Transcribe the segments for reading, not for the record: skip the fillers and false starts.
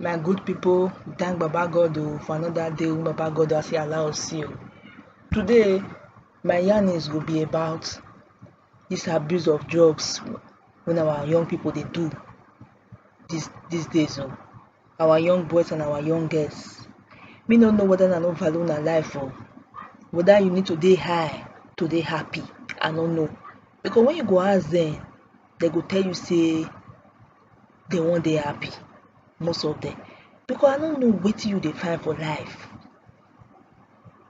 My good people, thank Baba God for another day wey Baba God has allow us see. Today, my yarnings will be about this abuse of drugs when our young people they do these days. Our young boys and our young girls. Me no know whether na no value na life whether you need to dey high to dey happy. I no know. Because when you go ask them, they go tell you say they wan dey happy. Most of them. Because I don't know wetin you dey find for life.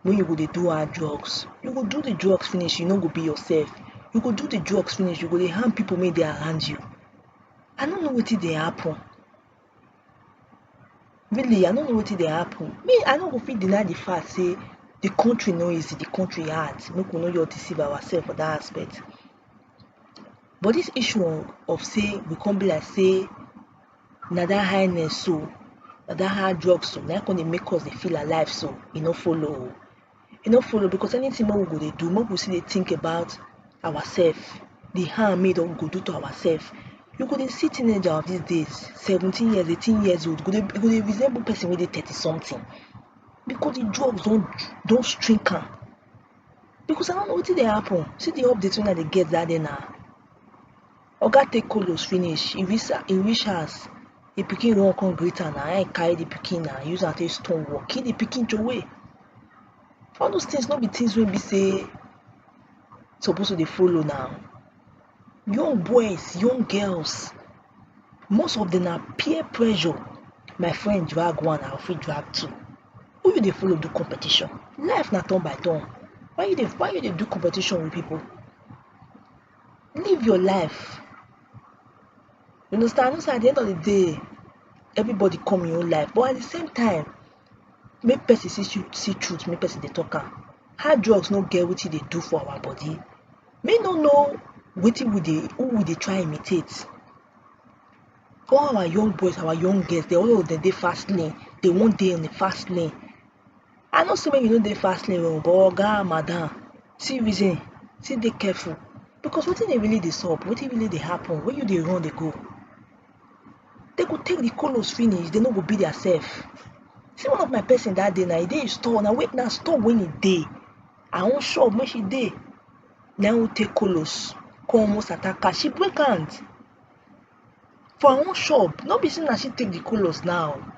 When you go dey do hard drugs, you go do the drugs finish, you no go be yourself. You go do the drugs finish, you go dey harm people wey dey around you. I don't know wetin dey happen. Really, I don't know wetin dey happen. Me, I no go fit deny the fact say the country no easy, the country hard. Make we no just deceive ourselves for that aspect. But this issue of say we come be like say na that highness so, na that hard drugs so, na come dey make us dey feel alive so, e no follow. E no follow because anything wey we go dey do, make we still dey think about ourselves, the harm wey we go do to ourselves. You go dey see teenager of these days, 17 years, 18 years old, go dey resemble person wey dey 30 something. Because the drugs don shrink am. Because I don't know wetin dey happen. See the update wey I dey get that day now. Oga take colos finish, e reach house, the pikin run come greet am na, I carry the pikin na, use am take stone walk, kill the pikin throway. All those things no be things wey be say suppose to dey follow now. Young boys, young girls, most of them na peer pressure. My friend drag one, I fit drag two. Who you dey follow do competition? Life na turn by turn. Why you dey do competition with people? Live your life. You understand? At the end of the day, everybody come in own life. But at the same time, make person see truth, make person dey talk am. Hard drugs no get wetin dey do for our body. Me no know wetin who we dey try imitate. All our young boys, our young girls, all of them dey fast lane. They wan dey on the fast lane. I know say make you no dey fast lane, but oga, madam, see reason, still dey careful. Because wetin dey really dey sup, wetin really dey happen, when you dey run dey go. They go take the colos finish, they no go be their self. See one of my person that day, na e dey in store, na store when e dey. I own shop when she dey. Na who take colos, come almost attack her. She break hand. For her own shop, no be say na she take the colos now.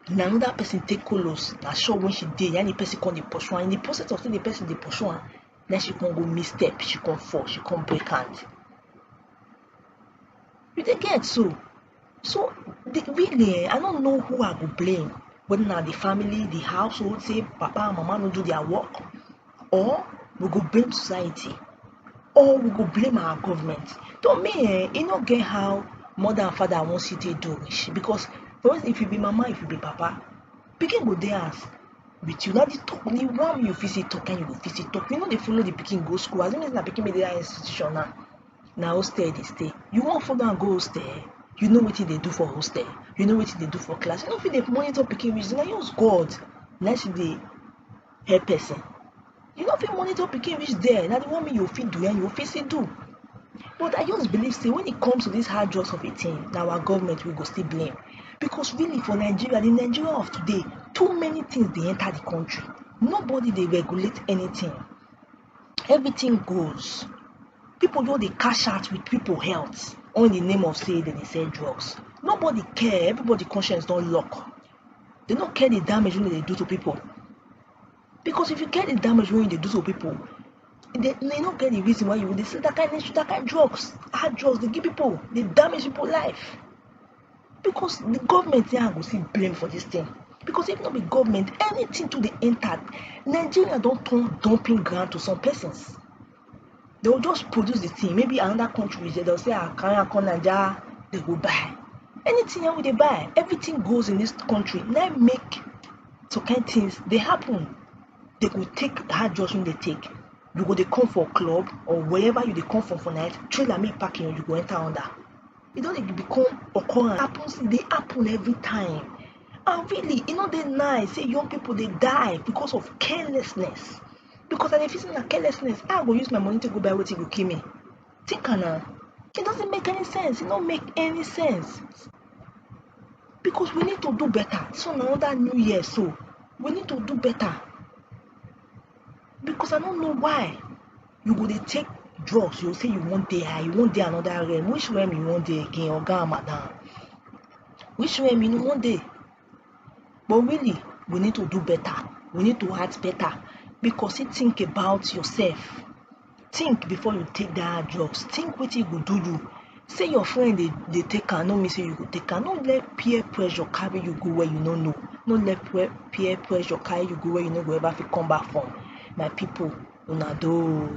Na another person take colos, na shop when she dey, and the person come dey pursue her. In the process of saying the person dey pursue her, then she come go misstep, she come fall, she come break hand. You dey get so. So really, I don't know who I go blame. Whether na the family, the household, say papa and mama no do their work, or we go blame society, or we go blame our government. To me, e no get how mother and father wan see take do reach. Because if you be mama, if you be papa, pikin go dey house with you. Now the one you fit say talk and you go fit say talk. You no dey follow the pikin go school. As in na pikin wey dey that institution now, na hostel dey stay. You wan follow am go hostel? You know wetin dey do for hostel. You know wetin dey do for class. You no fit dey monitor pikin reach. Na use God. Na she dey help person. You no fit monitor pikin reach there. Na the one wey you fit do and you fit say do. But I just believe say when it comes to this hard drugs of a thing, na our government we go still blame. Because really for Nigeria, the Nigeria of today, too many things dey enter the country. Nobody dey regulate anything. Everything goes. People just dey cash out with people health all in the name of say they dey sell drugs. Nobody care. Everybody conscience don lock. They no care the damage wey they do to people. Because if you care the damage wey you dey do to people, they no get the reason why you dey sell that kind drugs. Hard drugs dey give people, dey damage people life. Because the government here go see blame for this thing. Because if not be government, anything to the enter, Nigeria don turn dumping ground to some persons. They will just produce the thing. Maybe another country, they'll say, carry am come Nigeria, they go buy. Anything here they buy, everything goes in this country. Now make some kind things, they happen. They go take hard drugs when they take. You go they come for club or wherever you they come from for night, trailer me packing, you go enter under. It don't become occurrence. They happen every time. And really, they nice. Say young people they die because of carelessness. Because if it's not carelessness, I go use my money to go buy what will kill me. Think now. It doesn't make any sense. It don't make any sense. because we need to do better. So na another new year, so we need to do better. Because I don't know why you go dey take drugs, you say you wan dey high, you wan dey another realm. Which realm you wan dey again, oga and madam? Which realm you no wan dey? But really, we need to do better. We need to act better. Because you think about yourself. Think before you take that drugs. Think wetin e go do you. Say your friend dey take am, no mean say you go take am. No let peer pressure carry you go where you no know. No let peer pressure carry you go where you no go ever fit come back from. My people, una do.